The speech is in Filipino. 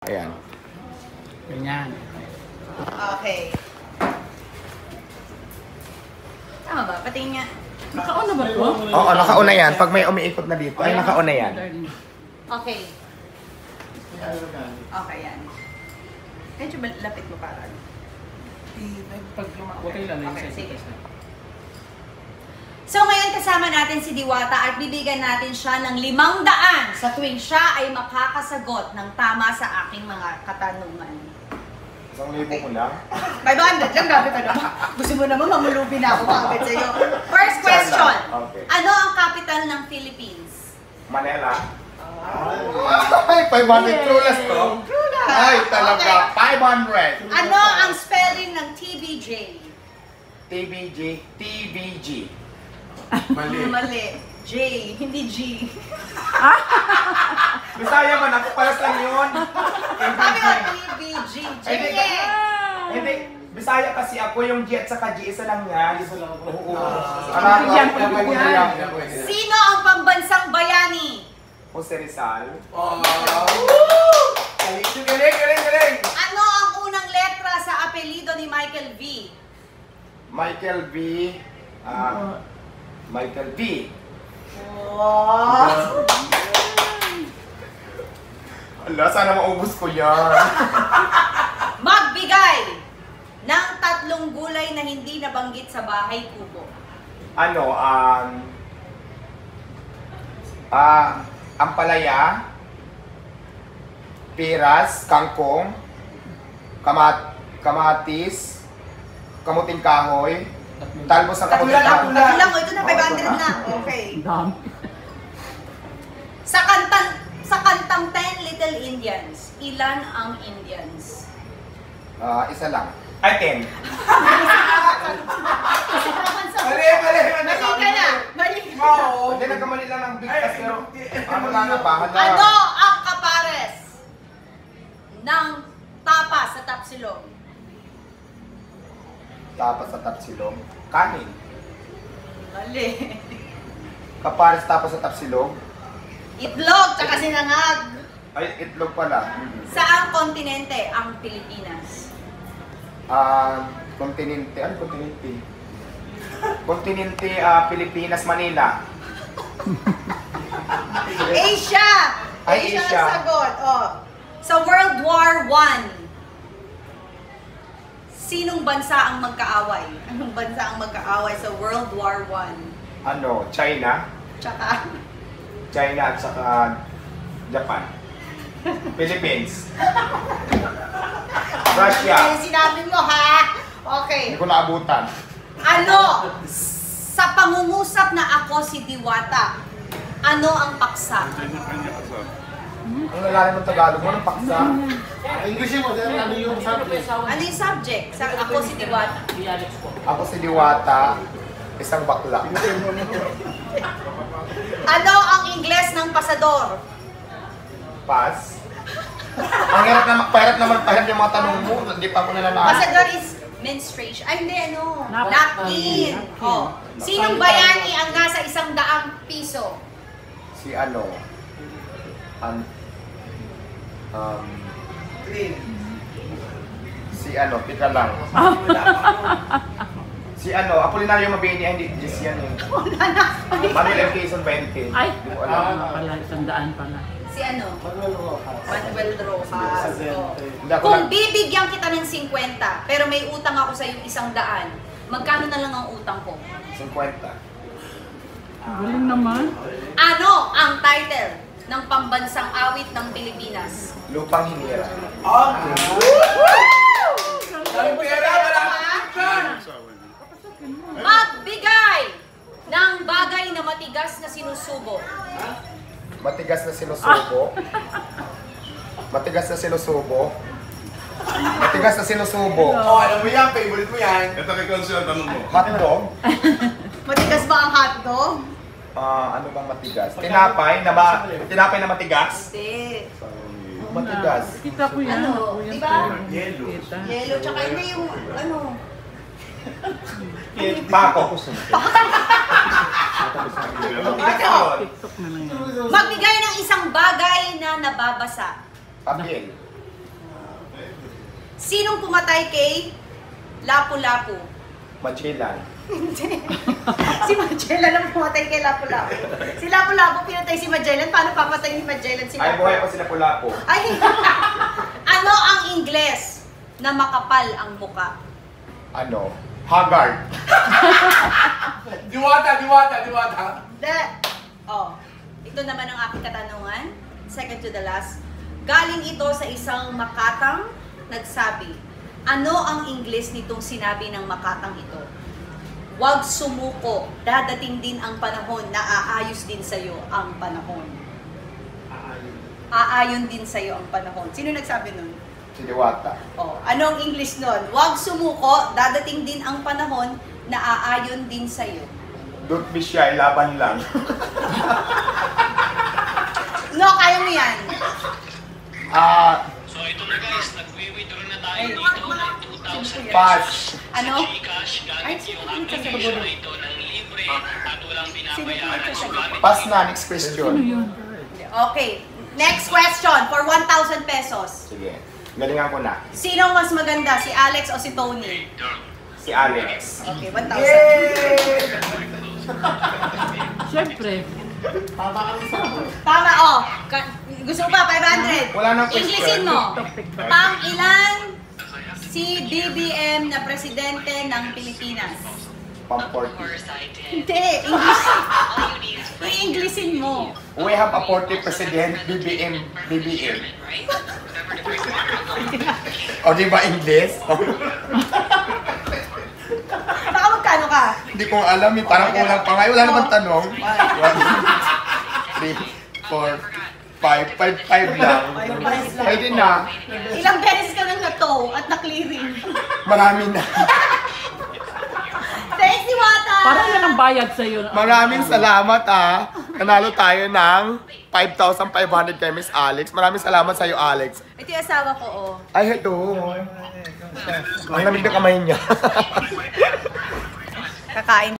Ayan. Ganyan. Okay. Tama ba? Patingin nga. Nakauna ba ito? Oo, nakauna yan. Pag may umiikot na dito, ay nakauna yan. Okay. Okay, yan. Medyo lapit mo para. Pag okay lang. Okay, sige. So ngayon kasama natin si Diwata at bibigyan natin siya ng 500 sa tuwing siya ay makakasagot ng tama sa aking mga katanungan. 1,000 ko lang. 500 lang, grabe ka naman. Gusto mo naman mamulubi na ako agad sa'yo. First question. Okay. Ano ang capital ng Philippines? Manila. Ay, 500 trulas to. Trulas. Ay, talaga. 500. Ano ang spelling ng TBJ? TBG. Mali. Mali. J, hindi G. Bisaya man, ako palas lang yun. Sabi ko TBG. J. Hindi. Bisaya kasi ako, yung G at saka G, isa lang yan. Isa lang ako. Oo. Sino ang pambansang bayani? Jose Rizal. Galing! Ano ang unang letra sa apelido ni Michael V? Michael V. Michael V. Wow! Ala, sana maubos ko yan. Magbigay ng 3 gulay na hindi nabanggit sa bahay kubo. Ano, ampalaya, piras, kangkong, kamatis, kamuting kahoy, talbos ng kamuting kahoy. Tatlo lang, ito na 500 na. Okay. Sa kantang 10 Little Indians, ilan ang Indians? Isa lang. Ay, 10. Mali! Mali ka na! Mali ka na! Hindi, nagkamali lang ng bigkas, pero ano lang na ba? Ano ang kapares ng tapa sa tapsilog? Tapas sa tapsilog. Kanin. Mali. Kapares tapas sa tapsilog. Itlog, tsaka sinangag. Ay, itlog pala. Saang kontinente ang Pilipinas? Kontinente. Ano kontinente? Kontinente, Pilipinas, Manila. Asia! Ay, Asia. ang sagot. Oh. Sa World War I, sinong bansa ang magkaaway? Anong bansa ang magkaaway sa World War I? Ano, China? Tsaka, China at saka Japan. Philippines. Russia. ano yung sinabi mo, ha? Okay. Hindi ko naabutan. Ano? Sa pangungusap na ako si Diwata, ano ang paksa? Ang lalalim ng Tagalog mo, ng paksa. English mo, ano yung subject? Ano yung subject? Sa ako si Diwata. Ako si Diwata, isang bakla. Ano ang Ingles ng pasador? Pass. Ang hirap naman yung mga tanong mo, hindi pa ako nalalaman. Pasador is menstruation. Ay, hindi, ano? Napkin. Oh. Sinong bayani ang nasa 100 piso? Si ano? Si ano, tika lang. Si ano, Apolinario Mabini, hindi, Jess yan eh. Manuel M. Quezon 20. Ay, Hindi ko alam. pala, 100 pala. Si ano? Manuel Rojas. Oh. Hindi ako Kung lang. bibigyan kita ng 50, pero may utang ako sa yung 100, magkano na lang ang utang ko? 50. Galing naman. Ano ang title ng pambansang awit ng Pilipinas? Lupang hinira. Ang pera, wala Magbigay ng bagay na matigas na sinusubo. Matigas na sinusubo. Matigas na sinusubo. Matigas na sinusubo. alam mo yan, favorite mo yan. Ito kay Consul, tanong mo. Hotdog. Matigas ba ang hotdog? Ano bang matigas? Tinapay na matigas. Hindi. Matigas. Kita ko yan. Ano? Ako yan. Diba? Yellow. Kita. Yellow, tsaka hindi yung ano. Pako. TikTok na lang yan. Magbigay ng isang bagay na nababasa. Papel. Sinong pumatay kay Lapu-Lapu? Magellan. Hindi. Si Magellan ang pumatay kay Lapu-Lapu. Si Lapu-Lapu pinatay si Magellan. Paano papatay ni Magellan si Ay, Lapu-Lapu? buhay pa sila Pulapo. Ay, ano ang Ingles na makapal ang muka? Ano? Haggard. Diwata. Hindi. Oh, ito naman ang aking katanungan. Second to the last. Galing ito sa isang makatang nagsabi. Ano ang Ingles nitong sinabi ng makatang ito? Huwag sumuko. Dadating din ang panahon na aayos din sa'yo ang panahon. Aayon din sa'yo ang panahon. Sino nagsabi nun? Si Diwata. Oh, anong English nun? Huwag sumuko, dadating din ang panahon na aayon din sa'yo. Don't be shy, laban lang. No, kaya mo yan. So ito na guys, nagwi-withdraw na tayo dito ng 2,000 Pass. Ano? sa Gcash gamit yung application na ito ng libre at walang binabayaran. So gamit Pass na, next Ano question. yun? Okay, next question for 1,000 pesos. Sige, galingan ko na. Sino mas maganda, si Alex o si Tony? Si Alex. Okay, 1,000. Siyempre. Tama, oh. Gusto mo pa, 500? Wala nang question. Inglesin mo. Pang-ilan si BBM na presidente ng Pilipinas? Pang 40. Hindi, English. I-Englishin mo. We have a 40 president, BBM. O, di ba English? Baka magkano ka? Hindi ko alam eh, parang kulang pa nga. Wala naman tanong. 1, 2, 3, 4, 5 lang. Pwede na. Ilang beses ka nang na-tow at na-clearing? Marami na. Thanks, Diwata! Parang yan ang bayad sa'yo. Maraming salamat Nanalo tayo ng 5,500 kay Miss Alex. Maraming salamat sa'yo, Alex. Ito yung asawa ko, oh. Ay, ito. Ang lamig na kamay niya. Kakain